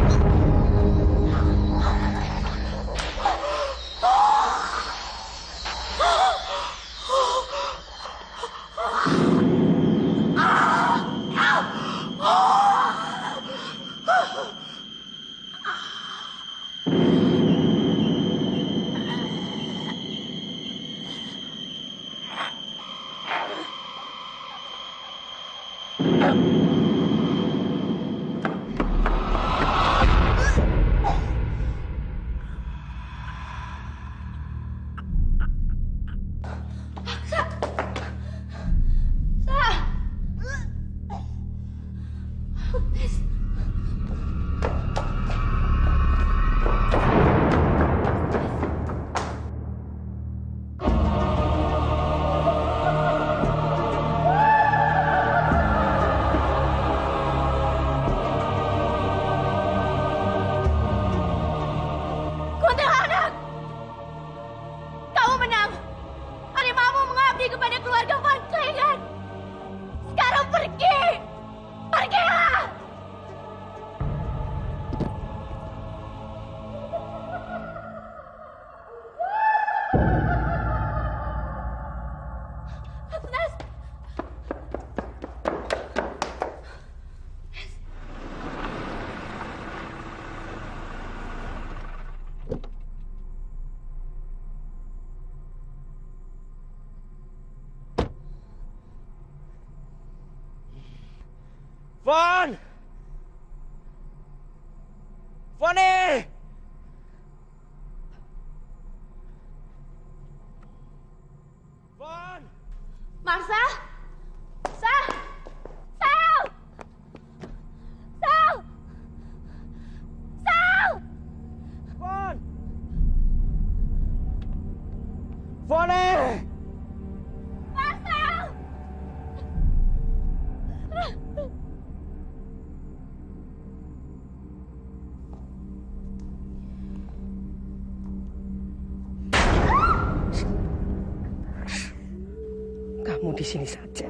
Kuntilanak! Kamu menang! Harimaumu mengabdi kepada keluarga Van Klingan! Sekarang pergi! Pergilah! Fon! Foni! Fon! Marsa? Sal! Sal! Sal! Sal! Fon! Foni! Marcel! Kamu di sini saja.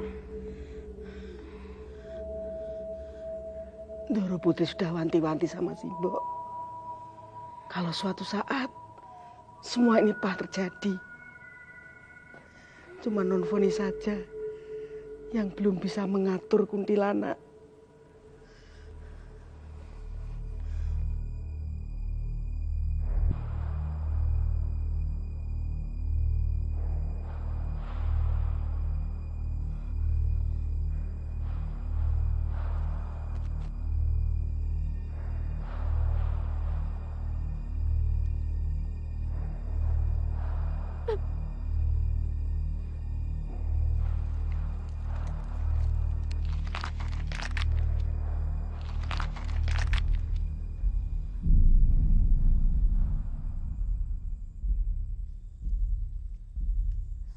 Doro Putri sudah wanti-wanti sama Simbo. Kalau suatu saat semua ini pasti terjadi. Cuma Non Foni saja yang belum bisa mengatur kuntilanak.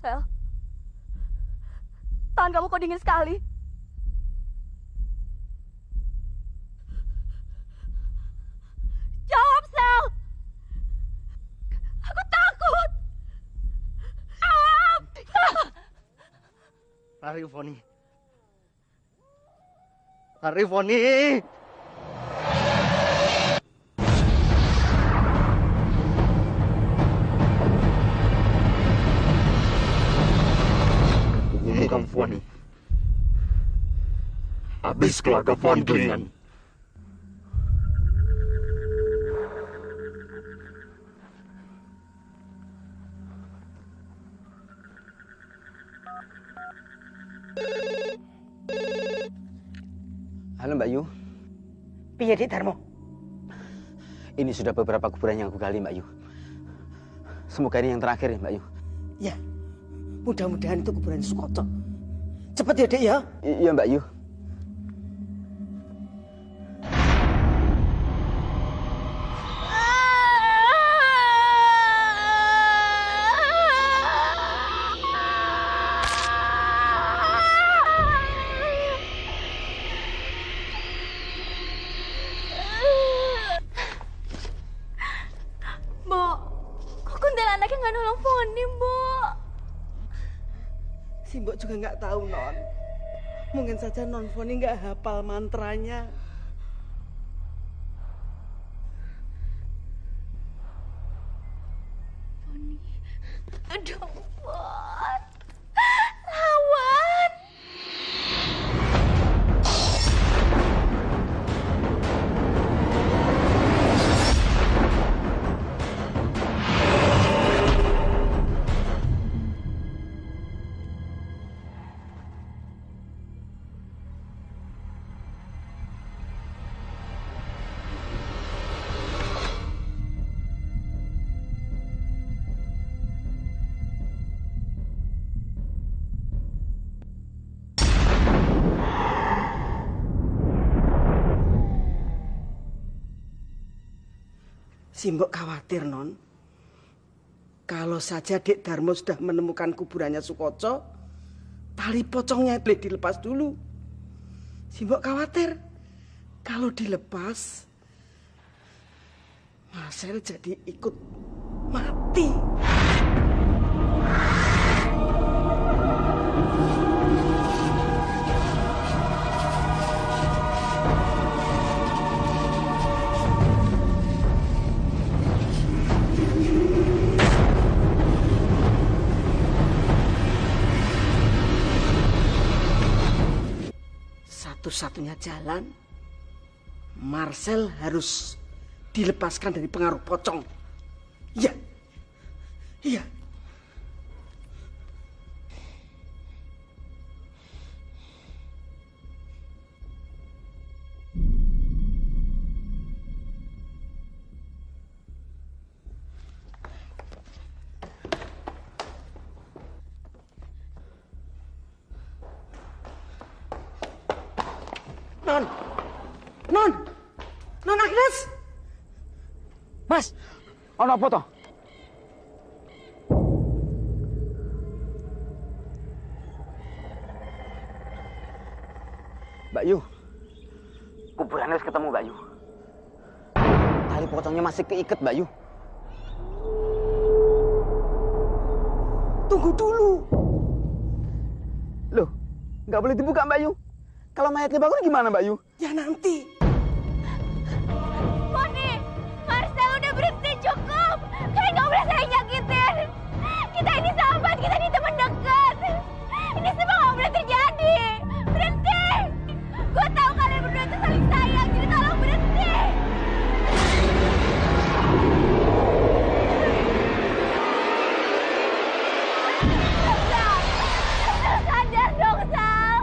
Sel, tangan kamu kok dingin sekali? Jawab, Sel! Aku takut! Jawab! Lari, Foni. Lari, Foni. Bukan Foni. Habis keluarga Von Klingen. Halo Mbak Yu. Piye Dik Darmo? Ini sudah beberapa kuburan yang aku gali Mbak Yu. Semoga ini yang terakhir ya Mbak Yu. Ya, mudah-mudahan itu kuburan Sukoco. Cepet ya Dek ya. Iya Mbak Yu. Mbok, kok kuntilanaknya nggak nolong Foni, Mbok? Si Mbok juga nggak tahu Non. Mungkin saja Non Foni nggak hafal mantranya. Foni, aduh, Mbok, lawan. Si Mbok khawatir Non. Kalau saja Dek Darmo sudah menemukan kuburannya Sukoco, tali pocongnya boleh dilepas dulu. Si Mbok khawatir kalau dilepas, Marcel jadi ikut mati. Satu-satunya jalan, Marcel harus dilepaskan dari pengaruh pocong. Iya, iya. Non! Non! Non Agnes! Mas, ono apa toh? Mbak Yu, kuburannya harus ketemu Mbak Yu. Tali pocongnya masih keikat Mbak Yu. Tunggu dulu. Loh, nggak boleh dibuka Mbak Yu. Kalau mayatnya bangun gimana Mbak Yu? Ya nanti. Moni, Marcel udah berhenti, cukup. Kalian nggak boleh saling nyakitin. Kita ini sahabat, kita ini teman dekat. Ini semua nggak boleh terjadi. Berhenti. Gue tahu kalian berdua itu saling sayang, jadi tolong berhenti. Sal, sadar dong, Sal.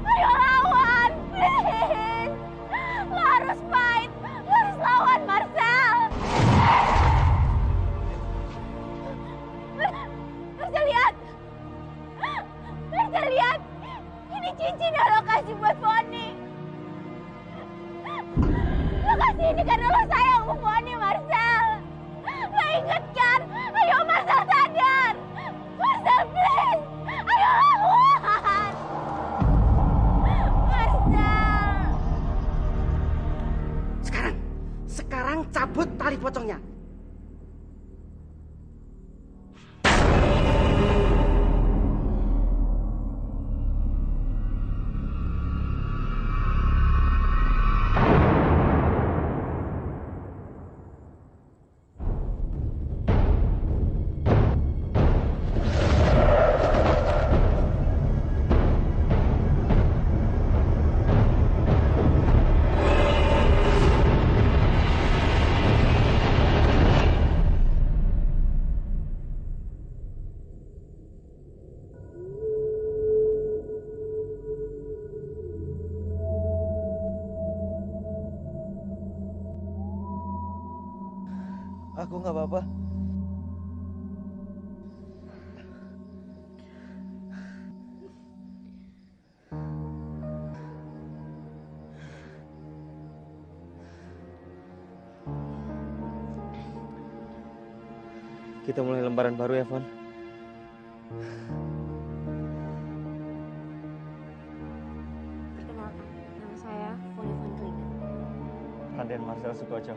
Ayo lawan, please. Lo harus fight, lo harus lawan Marcel. Marcel lihat. Marcel lihat. Ini cincin yang lo kasih buat Foni. Lo kasih ini karena lo sayang sama Foni, Marcel. Lo inget kan? Ayo Marcel sadar. Marcel please. Ayo lawan. Marcel. Sekarang cabut tali pocongnya. Aku nggak apa-apa. Kita mulai lembaran baru ya, Fon. Perkenalkan, nama saya Foni Van Klingen. Raden Marcel Sukoco.